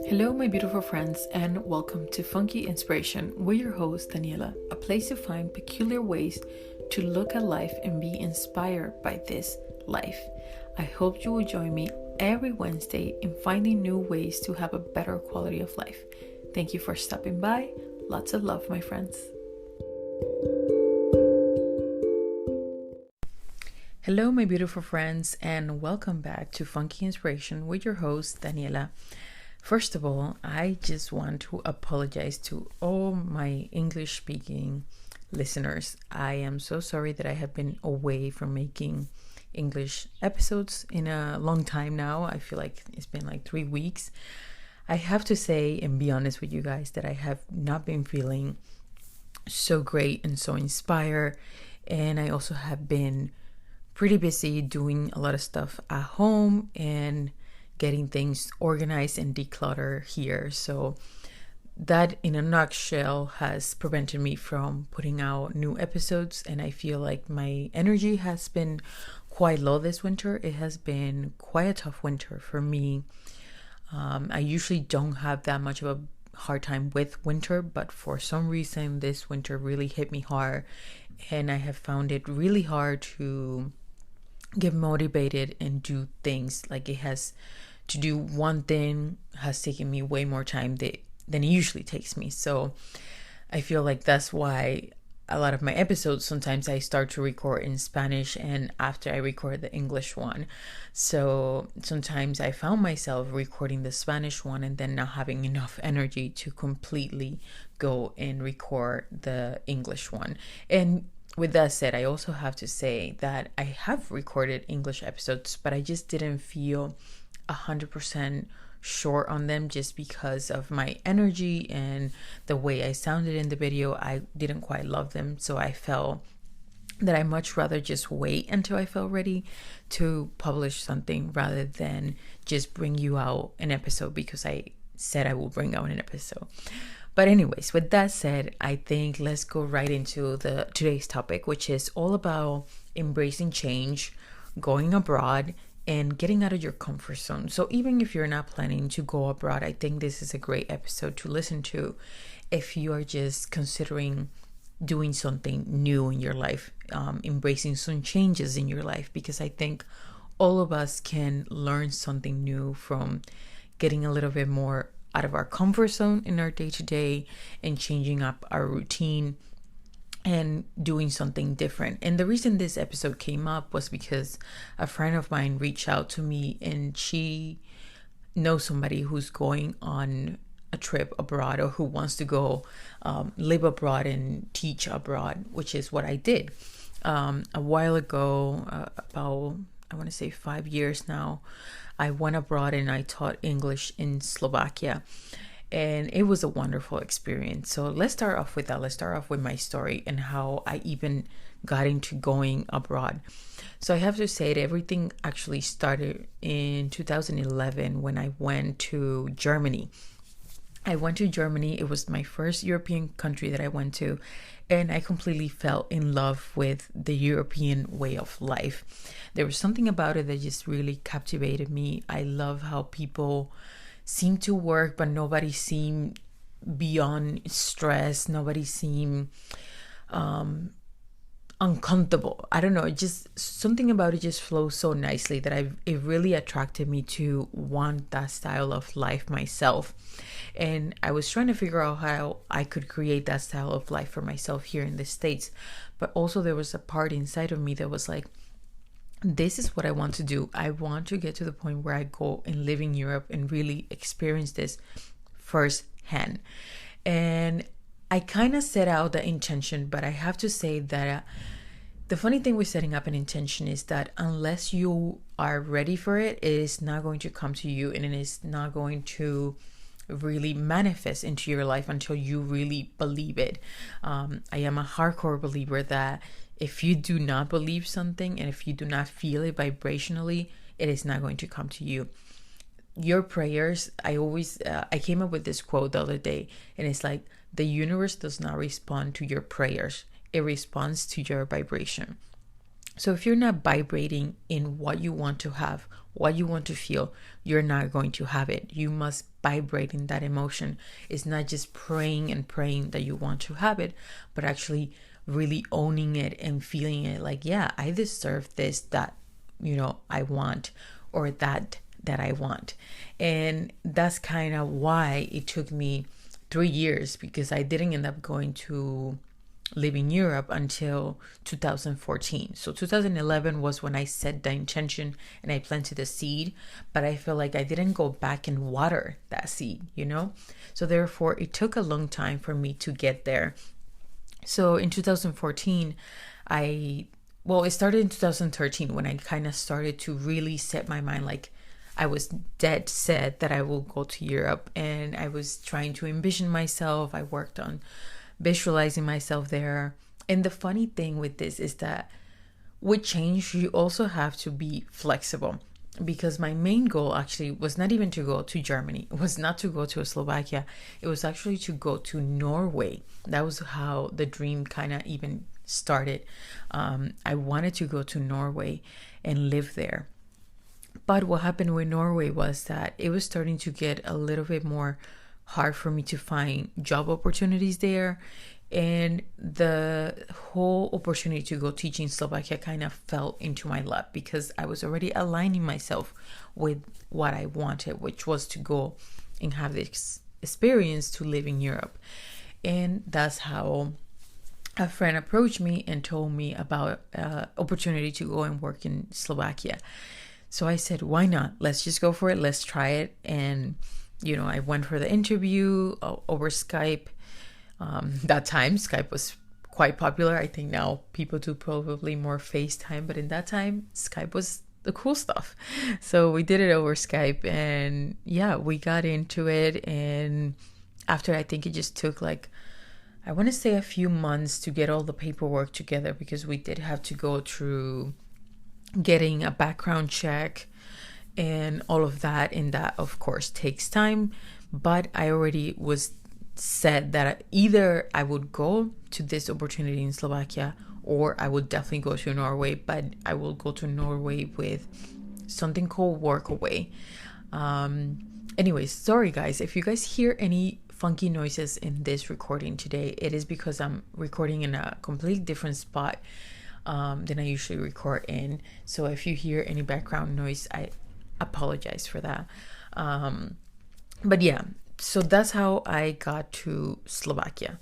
Hello, my beautiful friends, and welcome to Funky Inspiration. We're your host, Daniela, a place to find peculiar ways to look at life and be inspired by this life. I hope you will join me every Wednesday in finding new ways to have a better quality of life. Thank you for stopping by. Lots of love, my friends. Hello, my beautiful friends, and welcome back to Funky Inspiration with your host, Daniela. First of all, I just want to apologize to all my English-speaking listeners. I am so sorry that I have been away from making English episodes in a long time now. I feel like it's been like 3 weeks. I have to say and be honest with you guys that I have not been feeling so great and so inspired. And I also have been pretty busy doing a lot of stuff at home and getting things organized and declutter here. So that in a nutshell has prevented me from putting out new episodes, and I feel like my energy has been quite low this winter. It has been quite a tough winter for me. I usually don't have that much of a hard time with winter, but for some reason this winter really hit me hard, and I have found it really hard to get motivated and do things. Like, it has to do one thing has taken me way more time than it usually takes me. So I feel like that's why a lot of my episodes, sometimes I start to record in Spanish and after I record the English one. So sometimes I found myself recording the Spanish one and then not having enough energy to completely go and record the English one. And with that said, I also have to say that I have recorded English episodes, but I just didn't feel 100% short on them just because of my energy and the way I sounded in the video. I didn't quite love them, so I felt that I much rather just wait until I felt ready to publish something rather than just bring you out an episode because I said I will bring out an episode. But anyways, with that said, I think let's go right into today's topic, which is all about embracing change, going abroad, and getting out of your comfort zone. So even if you're not planning to go abroad, I think this is a great episode to listen to if you are just considering doing something new in your life, embracing some changes in your life, because I think all of us can learn something new from getting a little bit more out of our comfort zone in our day-to-day and changing up our routine and doing something different. And the reason this episode came up was because a friend of mine reached out to me, and she knows somebody who's going on a trip abroad or who wants to go live abroad and teach abroad, which is what I did a while ago, about I want to say 5 years now. I went abroad and I taught English in Slovakia. And it was a wonderful experience. So let's start off with that. Let's start off with my story and how I even got into going abroad. So I have to say that everything actually started in 2011 when I went to Germany. I went to Germany. It was my first European country that I went to. And I completely fell in love with the European way of life. There was something about it that just really captivated me. I love how people seemed to work, but nobody seemed beyond stress. Nobody seemed uncomfortable. I don't know. Just something about it just flows so nicely that it really attracted me to want that style of life myself. And I was trying to figure out how I could create that style of life for myself here in the States. But also there was a part inside of me that was like, this is what I want to do. I want to get to the point where I go and live in Europe and really experience this firsthand. And I kind of set out the intention, but I have to say that the funny thing with setting up an intention is that unless you are ready for it, it is not going to come to you, and it is not going to really manifest into your life until you really believe it. I am a hardcore believer that if you do not believe something and if you do not feel it vibrationally, it is not going to come to you. Your prayers, I came up with this quote the other day, and it's like, the universe does not respond to your prayers. It responds to your vibration. So if you're not vibrating in what you want to have, what you want to feel, you're not going to have it. You must vibrate in that emotion. It's not just praying and praying that you want to have it, but actually really owning it and feeling it like, yeah, I deserve this, that, I want, or that I want. And that's kind of why it took me 3 years, because I didn't end up going to live in Europe until 2014. So 2011 was when I set the intention and I planted the seed, but I feel like I didn't go back and water that seed, So therefore, it took a long time for me to get there. So in 2014, it started in 2013 when I kind of started to really set my mind, like I was dead set that I will go to Europe, and I was trying to envision myself. I worked on visualizing myself there. And the funny thing with this is that with change, you also have to be flexible, because my main goal actually was not even to go to Germany. It was not to go to Slovakia. It was actually to go to Norway. That was how the dream kind of even started. I wanted to go to Norway and live there. But what happened with Norway was that it was starting to get a little bit more hard for me to find job opportunities there. And the whole opportunity to go teach in Slovakia kind of fell into my lap, because I was already aligning myself with what I wanted, which was to go and have this experience to live in Europe. And that's how a friend approached me and told me about opportunity to go and work in Slovakia. So I said, why not? Let's just go for it. Let's try it. And, I went for the interview over Skype. That time, Skype was quite popular. I think now people do probably more FaceTime, but in that time, Skype was the cool stuff. So we did it over Skype, and yeah, we got into it. And after, I think it just took I want to say a few months to get all the paperwork together, because we did have to go through getting a background check and all of that. And that, of course, takes time. But I already was said that either I would go to this opportunity in Slovakia, or I would definitely go to Norway, but I will go to Norway with something called Workaway. Anyways, sorry guys, if you guys hear any funky noises in this recording today, it is because I'm recording in a completely different spot than I usually record in. So if you hear any background noise, I apologize for that. But yeah, so that's how I got to Slovakia.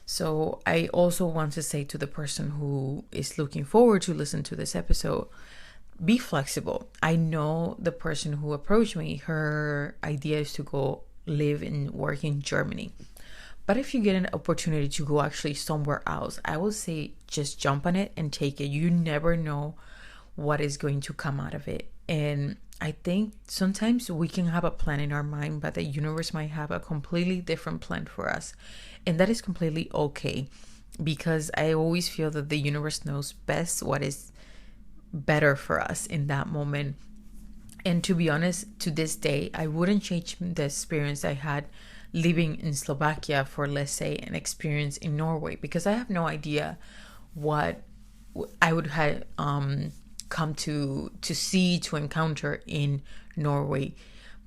So I also want to say to the person who is looking forward to listen to this episode, be flexible. I know the person who approached me, her idea is to go live and work in Germany. But if you get an opportunity to go actually somewhere else, I will say just jump on it and take it. You never know what is going to come out of it. And I think sometimes we can have a plan in our mind, but the universe might have a completely different plan for us. And that is completely okay, because I always feel that the universe knows best what is better for us in that moment. And to be honest, to this day, I wouldn't change the experience I had living in Slovakia for, let's say, an experience in Norway, because I have no idea what I would have come to see, to encounter in Norway.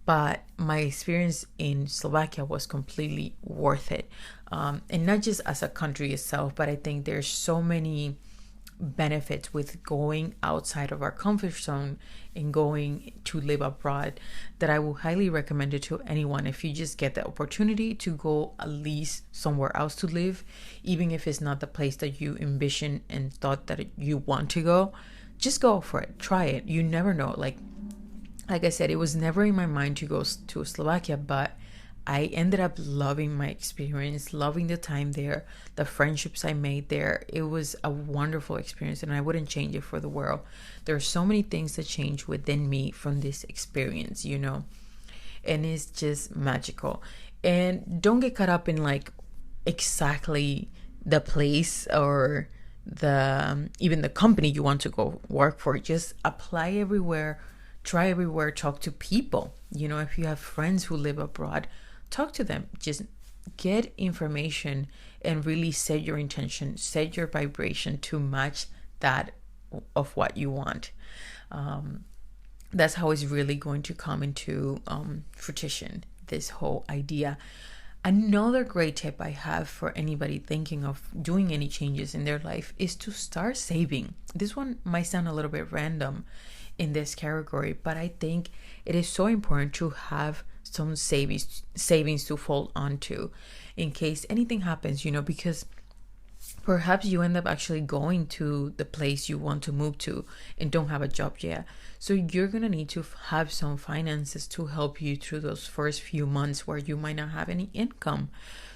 But my experience in Slovakia was completely worth it. And not just as a country itself, but I think there's so many benefits with going outside of our comfort zone and going to live abroad that I will highly recommend it to anyone. If you just get the opportunity to go at least somewhere else to live, even if it's not the place that you envision and thought that you want to go, just go for it. Try it. You never know. Like I said, it was never in my mind to go to Slovakia, but I ended up loving my experience, loving the time there, the friendships I made there. It was a wonderful experience, and I wouldn't change it for the world. There are so many things that change within me from this experience, and it's just magical. And don't get caught up in exactly the place or even the company you want to go work for. Just apply everywhere, try everywhere, talk to people. If you have friends who live abroad, talk to them. Just get information and really set your intention, set your vibration to match that of what you want. That's how it's really going to come into fruition, this whole idea. Another great tip I have for anybody thinking of doing any changes in their life is to start saving. This one might sound a little bit random in this category, but I think it is so important to have some savings to fall onto in case anything happens, because perhaps you end up actually going to the place you want to move to and don't have a job yet. So you're going to need to have some finances to help you through those first few months where you might not have any income.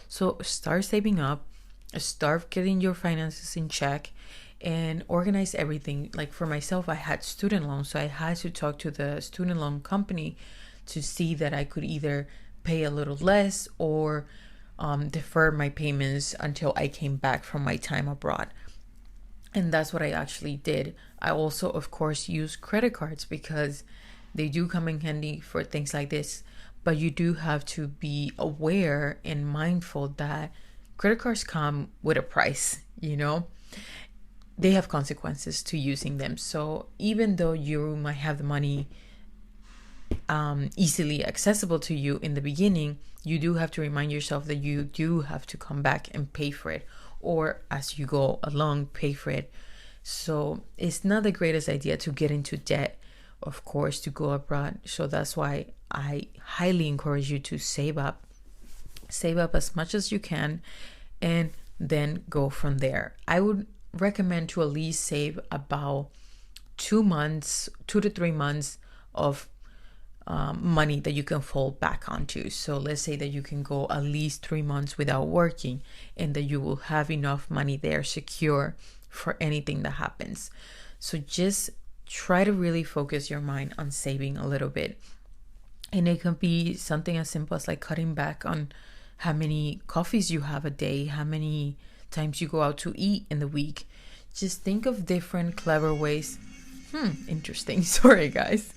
So start saving up, start getting your finances in check, and organize everything. Like for myself, I had student loans, so I had to talk to the student loan company to see that I could either pay a little less or defer my payments until I came back from my time abroad. And that's what I actually did. I also, of course, use credit cards because they do come in handy for things like this. But you do have to be aware and mindful that credit cards come with a price, They have consequences to using them. So even though you might have the money easily accessible to you in the beginning, you do have to remind yourself that you do have to come back and pay for it, or as you go along, pay for it. So it's not the greatest idea to get into debt, of course, to go abroad. So that's why I highly encourage you to save up as much as you can, and then go from there. I would recommend to at least save about 2 to 3 months of money that you can fall back onto. So let's say that you can go at least 3 months without working, and that you will have enough money there secure for anything that happens. So just try to really focus your mind on saving a little bit. And it can be something as simple as like cutting back on how many coffees you have a day, how many times you go out to eat in the week. Just think of different clever ways. Interesting. Sorry, guys.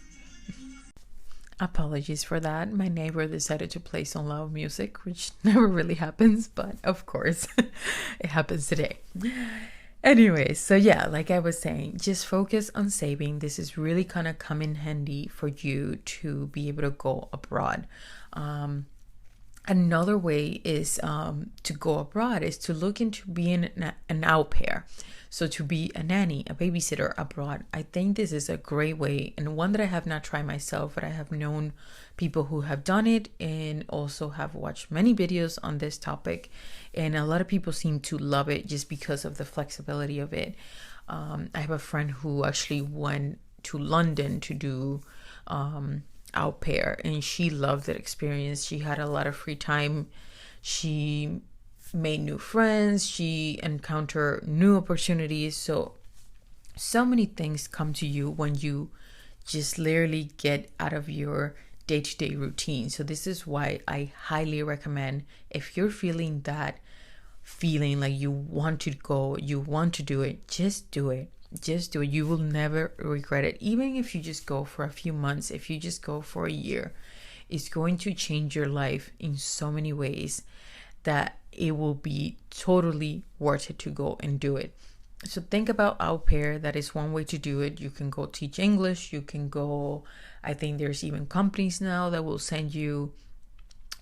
Apologies for that. My neighbor decided to play some loud music, which never really happens, but of course, it happens today. Anyways, so yeah, like I was saying, just focus on saving. This is really kind of come in handy for you to be able to go abroad. Another way is to go abroad is to look into being an AuPair. So to be a nanny, a babysitter abroad. I think this is a great way, and one that I have not tried myself, but I have known people who have done it and also have watched many videos on this topic. And a lot of people seem to love it just because of the flexibility of it. I have a friend who actually went to London to do AuPair, and she loved that experience. She had a lot of free time. She made new friends. She encountered new opportunities. So many things come to you when you just literally get out of your day-to-day routine. So this is why I highly recommend, if you're feeling like you want to go, you want to do it, just do it. Just do it. You will never regret it. Even if you just go for a few months, if you just go for a year, it's going to change your life in so many ways that it will be totally worth it to go and do it. So think about AuPair. That is one way to do it. You can go teach English. You can go, I think there's even companies now that will send you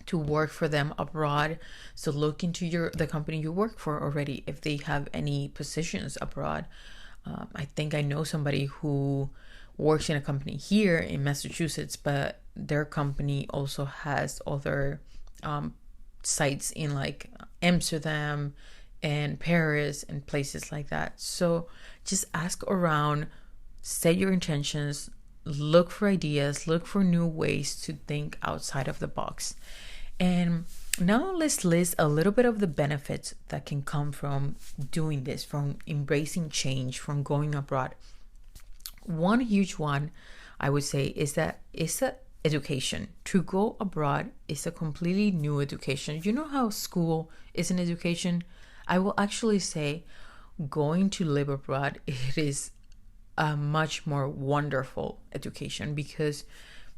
to work for them abroad. So look into the company you work for already, if they have any positions abroad. I think I know somebody who works in a company here in Massachusetts, but their company also has other sites in like Amsterdam and Paris and places like that. So just ask around, set your intentions, look for ideas, look for new ways to think outside of the box. And now let's list a little bit of the benefits that can come from doing this, from embracing change, from going abroad. One huge one I would say is that it's a education. To go abroad is a completely new education. You know how school is an education? I will actually say going to live abroad, it is a much more wonderful education, because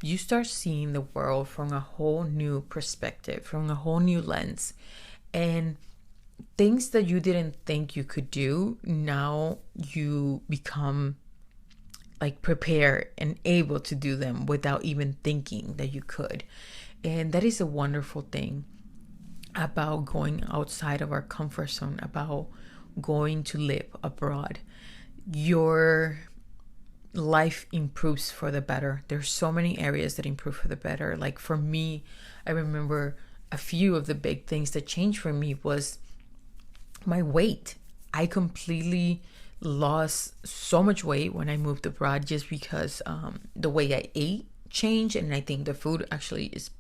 you start seeing the world from a whole new perspective, from a whole new lens. And things that you didn't think you could do, now you become like prepared and able to do them without even thinking that you could. And that is a wonderful thing about going outside of our comfort zone, about going to live abroad. Your life improves for the better. There's so many areas that improve for the better. Like for me, I remember a few of the big things that changed for me was my weight. I completely lost so much weight when I moved abroad, just because the way I ate changed. And I think the food actually is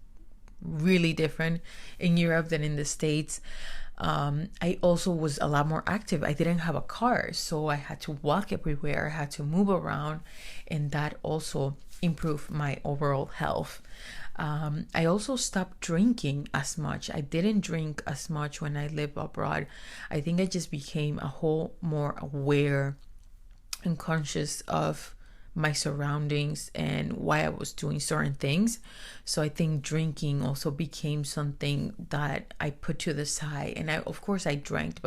really different in Europe than in the States. I also was a lot more active. I didn't have a car, so I had to walk everywhere. I had to move around, and that also improved my overall health. I also stopped drinking as much. I didn't drink as much when I lived abroad. I think I just became a whole more aware and conscious of my surroundings and why I was doing certain things. So I think drinking also became something that I put to the side. And of course I drank,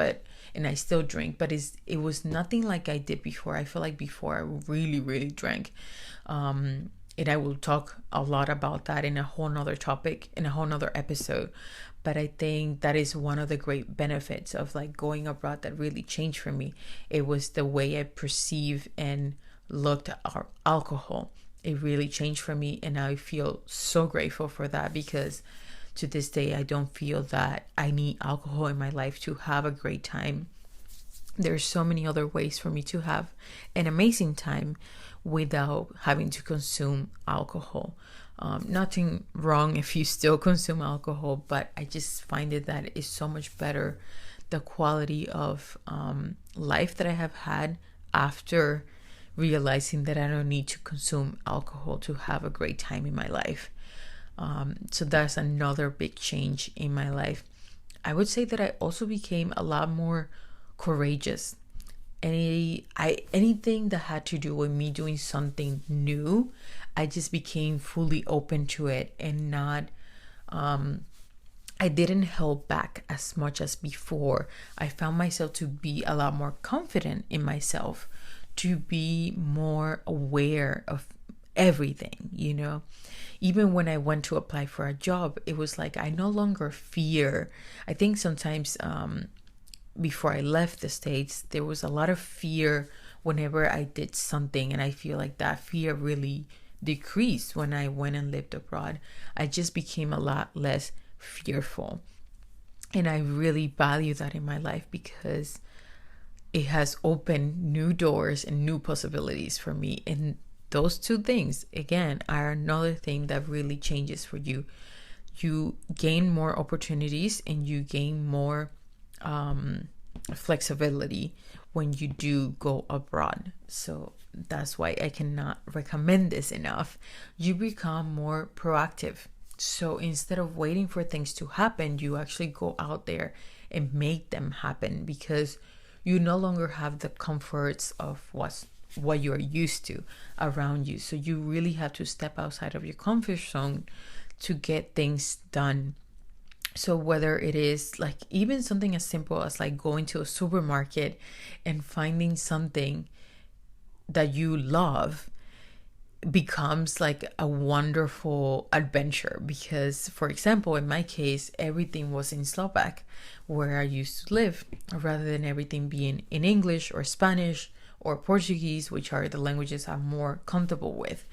and I still drink, but it was nothing like I did before. I feel like before I really, really drank. And I will talk a lot about that in a whole nother topic, in a whole nother episode. But I think that is one of the great benefits of like going abroad that really changed for me. It was the way I perceive and looked at alcohol. It really changed for me, and I feel so grateful for that, because to this day I don't feel that I need alcohol in my life to have a great time. There's so many other ways for me to have an amazing time without having to consume alcohol. Nothing wrong if you still consume alcohol, but I just find it that it's so much better, the quality of life that I have had after realizing that I don't need to consume alcohol to have a great time in my life. So that's another big change in my life. I would say that I also became a lot more courageous. Anything that had to do with me doing something new, I just became fully open to it, and not I didn't hold back as much as before. I found myself to be a lot more confident in myself, to be more aware of everything, Even when I went to apply for a job, it was like I no longer fear. I think sometimes before I left the States, there was a lot of fear whenever I did something, and I feel like that fear really decreased when I went and lived abroad. I just became a lot less fearful, and I really value that in my life, because it has opened new doors and new possibilities for me. And those two things, again, are another thing that really changes for you. You gain more opportunities, and you gain more flexibility when you do go abroad. So that's why I cannot recommend this enough. You become more proactive. So instead of waiting for things to happen, you actually go out there and make them happen, because you no longer have the comforts of what you're used to around you. So you really have to step outside of your comfort zone to get things done. So whether it is like even something as simple as like going to a supermarket and finding something that you love becomes like a wonderful adventure, because for example, in my case, everything was in Slovak, where I used to live, rather than everything being in English or Spanish or Portuguese, which are the languages I'm more comfortable with.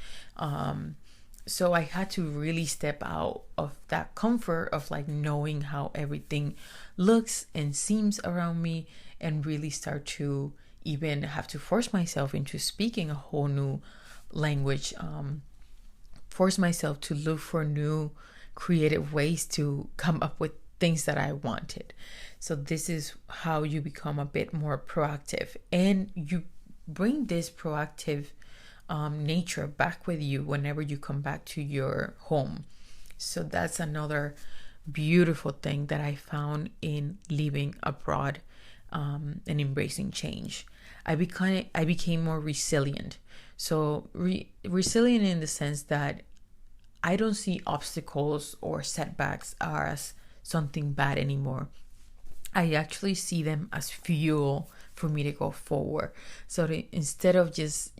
So I had to really step out of that comfort of like knowing how everything looks and seems around me, and really start to even have to force myself into speaking a whole new language, force myself to look for new creative ways to come up with things that I wanted. So this is how you become a bit more proactive, and you bring this proactive nature back with you whenever you come back to your home. So that's another beautiful thing that I found in living abroad and embracing change. I became more resilient. So resilient in the sense that I don't see obstacles or setbacks as something bad anymore. I actually see them as fuel for me to go forward. So instead of just,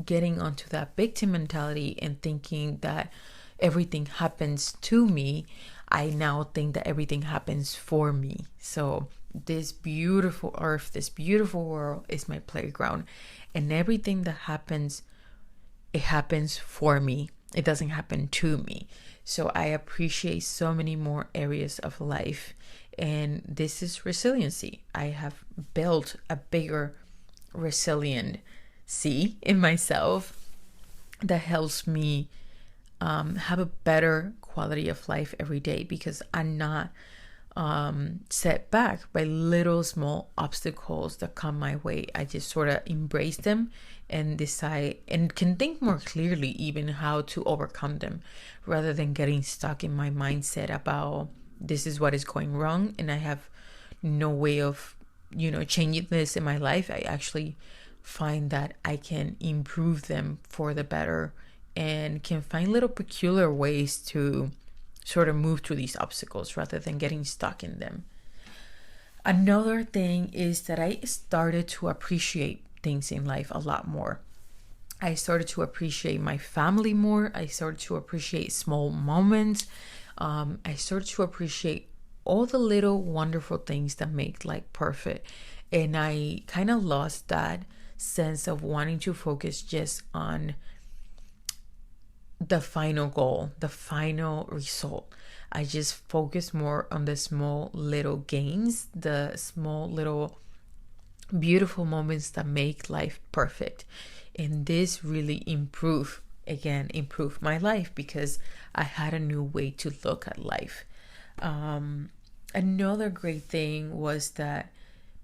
getting onto that victim mentality and thinking that everything happens to me, I now think that everything happens for me. So this beautiful earth, this beautiful world is my playground. And everything that happens, it happens for me. It doesn't happen to me. So I appreciate so many more areas of life. And this is resiliency. I have built a bigger resiliency in myself that helps me have a better quality of life every day, because I'm not set back by little small obstacles that come my way. I just sort of embrace them and decide and can think more clearly even how to overcome them, rather than getting stuck in my mindset about this is what is going wrong and I have no way of changing this in my life. I actually find that I can improve them for the better and can find little peculiar ways to sort of move through these obstacles rather than getting stuck in them. Another thing is that I started to appreciate things in life a lot more. I started to appreciate my family more. I started to appreciate small moments. I started to appreciate all the little wonderful things that make life perfect. And I kind of lost that sense of wanting to focus just on the final goal, the final result. I just focus more on the small little gains, the small little beautiful moments that make life perfect. And this really improved my life, because I had a new way to look at life. Another great thing was that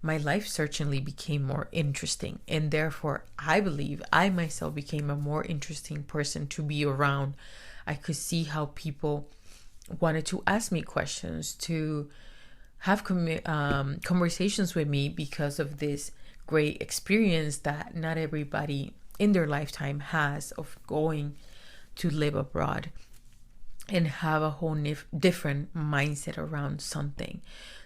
my life certainly became more interesting, and therefore I believe I myself became a more interesting person to be around. I could see how people wanted to ask me questions, to have conversations with me, because of this great experience that not everybody in their lifetime has of going to live abroad and have a whole different mindset around something.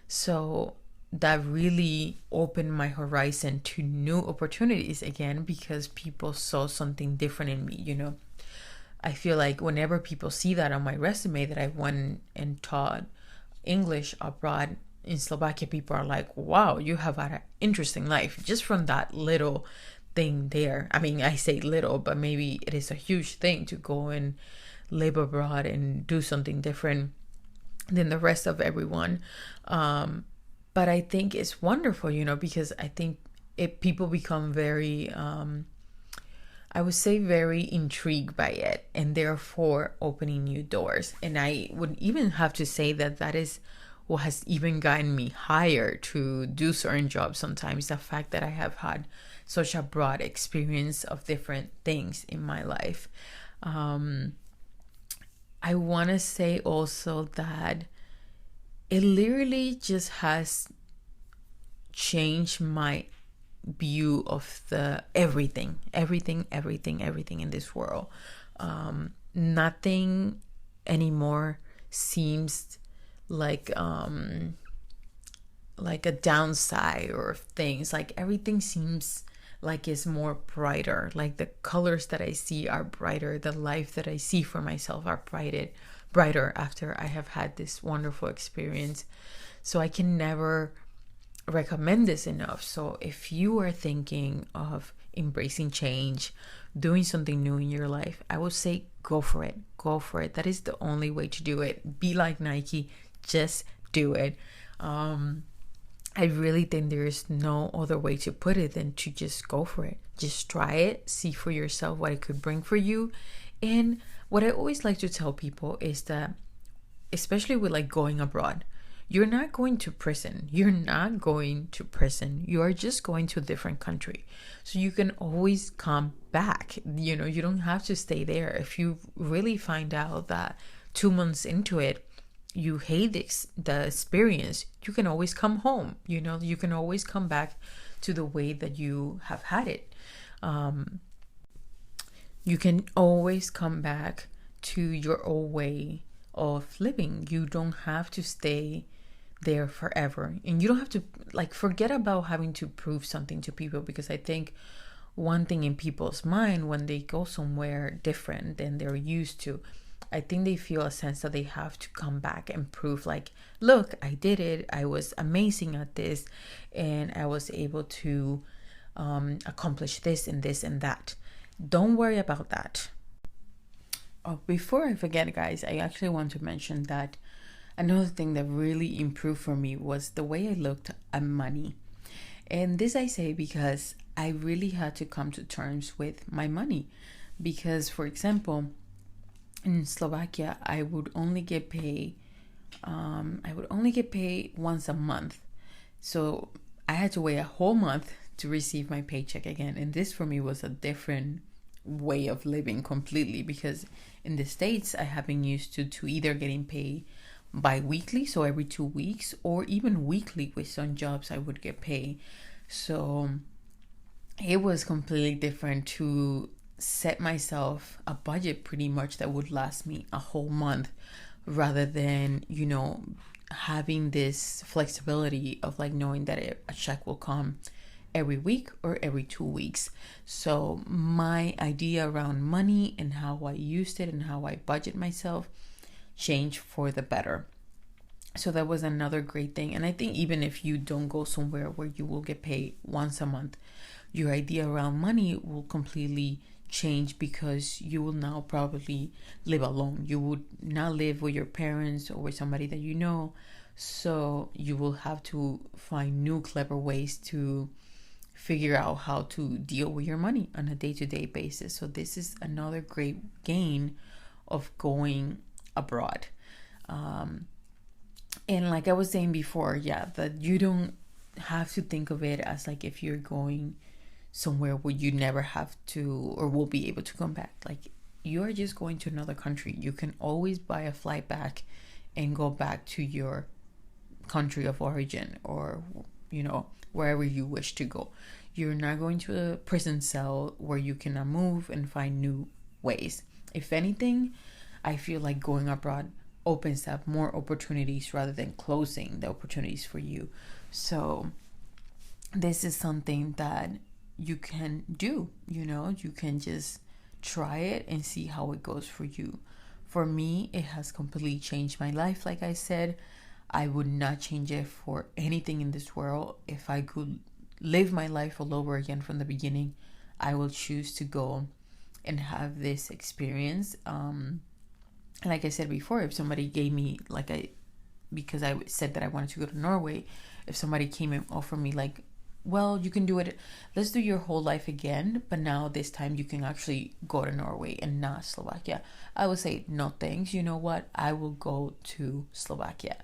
So that really opened my horizon to new opportunities again, because people saw something different in me. I feel like whenever people see that on my resume that I went and taught English abroad in Slovakia, people are like, wow, you have had an interesting life just from that little thing there. I mean, I say little, but maybe it is a huge thing to go and live abroad and do something different than the rest of everyone. But I think it's wonderful, because I think people become very, I would say, very intrigued by it, and therefore opening new doors. And I would even have to say that that is what has even gotten me hired to do certain jobs sometimes. The fact that I have had such a broad experience of different things in my life. I want to say also that it literally just has changed my view of the everything in this world. Nothing anymore seems like a downside or things. Like everything seems like it's more brighter. Like the colors that I see are brighter. The life that I see for myself are brighter after I have had this wonderful experience. So I can never recommend this enough. So if you are thinking of embracing change, doing something new in your life, I would say go for it. That is the only way to do it. Be like Nike, just do it. I really think there's no other way to put it than to just go for it. Just try it, see for yourself what it could bring for you. And what I always like to tell people is that, especially with like going abroad, you're not going to prison. You are just going to a different country. So you can always come back. You don't have to stay there. If you really find out that 2 months into it, you hate the experience, you can always come home. You can always come back to the way that you have had it. You can always come back to your old way of living. You don't have to stay there forever. And you don't have to, like, forget about having to prove something to people, because I think one thing in people's mind when they go somewhere different than they're used to, I think they feel a sense that they have to come back and prove, like, look, I did it. I was amazing at this, and I was able to accomplish this and this and that. Don't worry about that. Oh, before I forget, guys, I actually want to mention that another thing that really improved for me was the way I looked at money. And this I say because I really had to come to terms with my money. Because, for example, in Slovakia, I would only get paid once a month. So I had to wait a whole month to receive my paycheck again. And this for me was a different way of living completely, because in the States I have been used to either getting paid bi-weekly, so every 2 weeks, or even weekly. With some jobs I would get paid. So it was completely different to set myself a budget pretty much that would last me a whole month, rather than, having this flexibility of like knowing that a check will come every week or every 2 weeks. So my idea around money and how I used it and how I budget myself changed for the better. So that was another great thing. And I think even if you don't go somewhere where you will get paid once a month, your idea around money will completely change, because you will now probably live alone. You would not live with your parents or with somebody that you know. So you will have to find new clever ways to figure out how to deal with your money on a day-to-day basis. So this is another great gain of going abroad. And like I was saying before, that you don't have to think of it as like if you're going somewhere where you never have to or will be able to come back. Like, you are just going to another country. You can always buy a flight back and go back to your country of origin, or wherever you wish to go. You're not going to a prison cell where you cannot move and find new ways. If anything, I feel like going abroad opens up more opportunities rather than closing the opportunities for you. So this is something that you can do. You can just try it and see how it goes for you. For me, it has completely changed my life. Like I said, I would not change it for anything in this world. If I could live my life all over again from the beginning, I will choose to go and have this experience. Like I said before, if somebody gave me because I said that I wanted to go to Norway, if somebody came and offered me like, well, you can do it, let's do your whole life again, but now this time you can actually go to Norway and not Slovakia, I would say no thanks. You know what, I will go to Slovakia.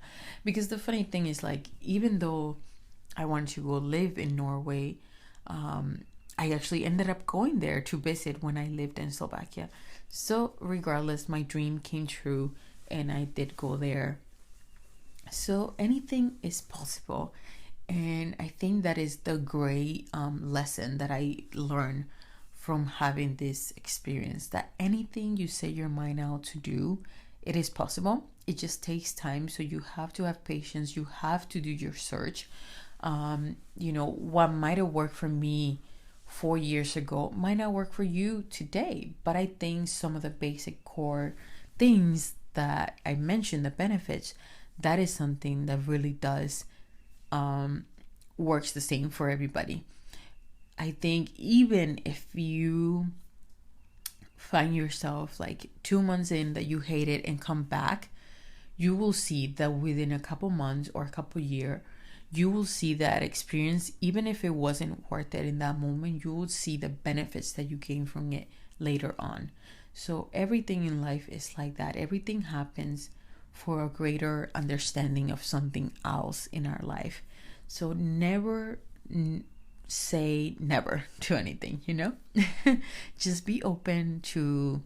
Because the funny thing is, like, even though I wanted to go live in Norway, I actually ended up going there to visit when I lived in Slovakia. So regardless, my dream came true and I did go there. So anything is possible. And I think that is the great lesson that I learned from having this experience, that anything you set your mind out to do, it is possible. It just takes time. So you have to have patience. You have to do your search. What might have worked for me 4 years ago might not work for you today. But I think some of the basic core things that I mentioned, the benefits, that is something that really does works the same for everybody. I think even if you find yourself like 2 months in that you hate it and come back, you will see that within a couple months or a couple years, you will see that experience, even if it wasn't worth it in that moment, you will see the benefits that you gain from it later on. So everything in life is like that. Everything happens for a greater understanding of something else in our life. So never say never to anything, Just be open to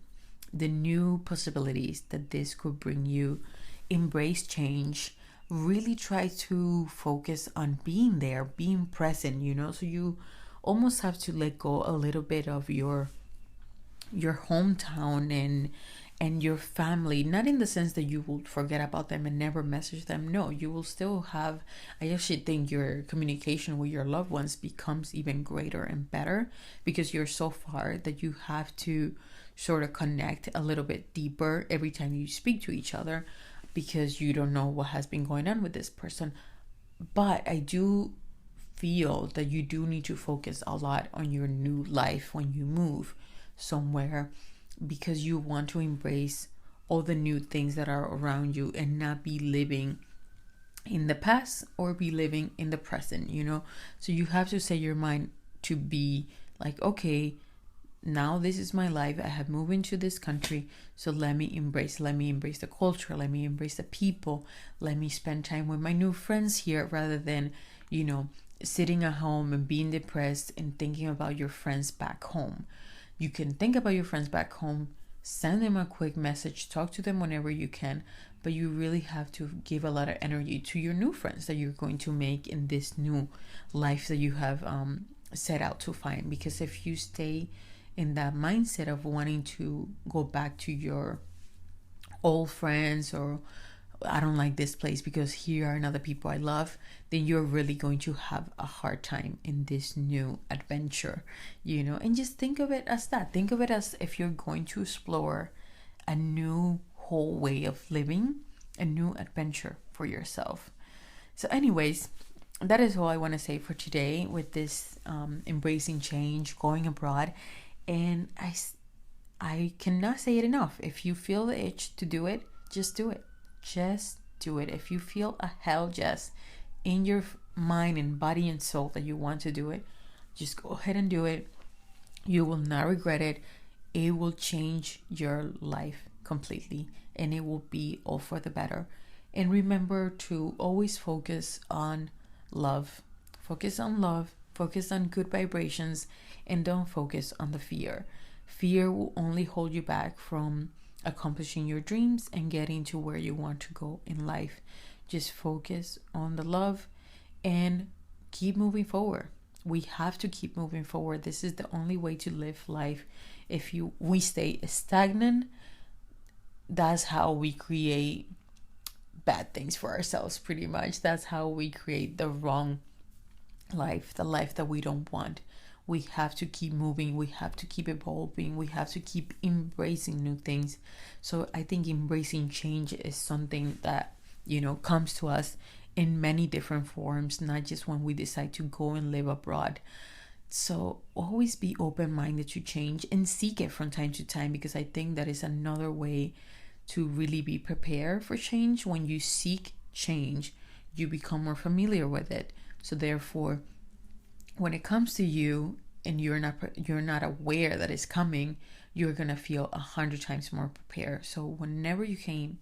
the new possibilities that this could bring you. Embrace change. Really try to focus on being there, being present, So you almost have to let go a little bit of your hometown And your family, not in the sense that you will forget about them and never message them. No, you will still have, I actually think your communication with your loved ones becomes even greater and better because you're so far that you have to sort of connect a little bit deeper every time you speak to each other, because you don't know what has been going on with this person. But I do feel that you do need to focus a lot on your new life when you move somewhere, because you want to embrace all the new things that are around you and not be living in the past or be living in the present, you know? So you have to set your mind to be like, okay, now this is my life. I have moved into this country, so let me embrace the culture, let me embrace the people, let me spend time with my new friends here, rather than, you know, sitting at home and being depressed and thinking about your friends back home. You can think about your friends back home, send them a quick message, talk to them whenever you can, but you really have to give a lot of energy to your new friends that you're going to make in this new life that you have set out to find. Because if you stay in that mindset of wanting to go back to your old friends, or I don't like this place because here are another people I love, then you're really going to have a hard time in this new adventure, you know? And just think of it as that. Think of it as if you're going to explore a new whole way of living, a new adventure for yourself. So anyways, that is all I want to say for today with this embracing change, going abroad. And I cannot say it enough. If you feel the itch to do it, just do it. Just do it. If you feel a hell yes in your mind and body and soul that you want to do it, just go ahead and do it. You will not regret it. It will change your life completely, and it will be all for the better. And remember to always focus on love. Focus on love. Focus on good vibrations, and don't focus on the fear. Fear will only hold you back from accomplishing your dreams and getting to where you want to go in life. Just focus on the love and keep moving forward. We have to keep moving forward. This is the only way to live life. If we stay stagnant, that's how we create bad things for ourselves, pretty much. That's how we create the wrong life, the life that we don't want. We have to keep moving. We have to keep evolving. We have to keep embracing new things. So I think embracing change is something that, you know, comes to us in many different forms, not just when we decide to go and live abroad. So always be open-minded to change and seek it from time to time, because I think that is another way to really be prepared for change. When you seek change, you become more familiar with it. So therefore, when it comes to you and you're not aware that it's coming, you're gonna feel 100 times more prepared. So whenever you can,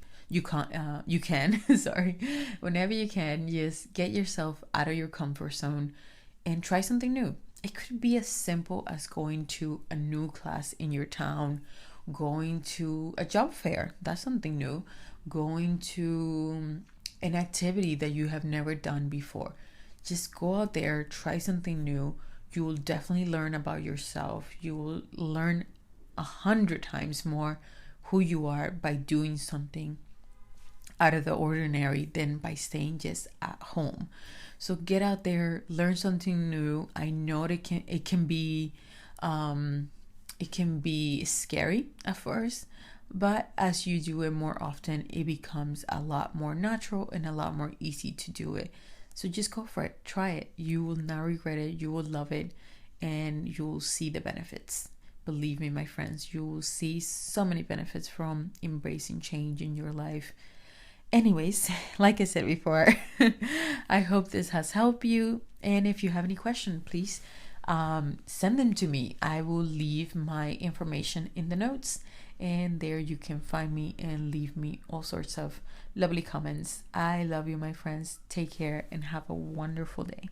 sorry, whenever you can, just get yourself out of your comfort zone and try something new. It could be as simple as going to a new class in your town, going to a job fair, that's something new, going to an activity that you have never done before. Just go out there, try something new. You will definitely learn about yourself. You will learn 100 times more who you are by doing something out of the ordinary than by staying just at home. So get out there, learn something new. I know it can be scary at first, but as you do it more often, it becomes a lot more natural and a lot more easy to do it. So just go for it. Try it. You will not regret it. You will love it, and you will see the benefits. Believe me, my friends, you will see so many benefits from embracing change in your life. Anyways, like I said before, I hope this has helped you. And if you have any questions, please send them to me. I will leave my information in the notes, and there you can find me and leave me all sorts of lovely comments. I love you, my friends. Take care and have a wonderful day.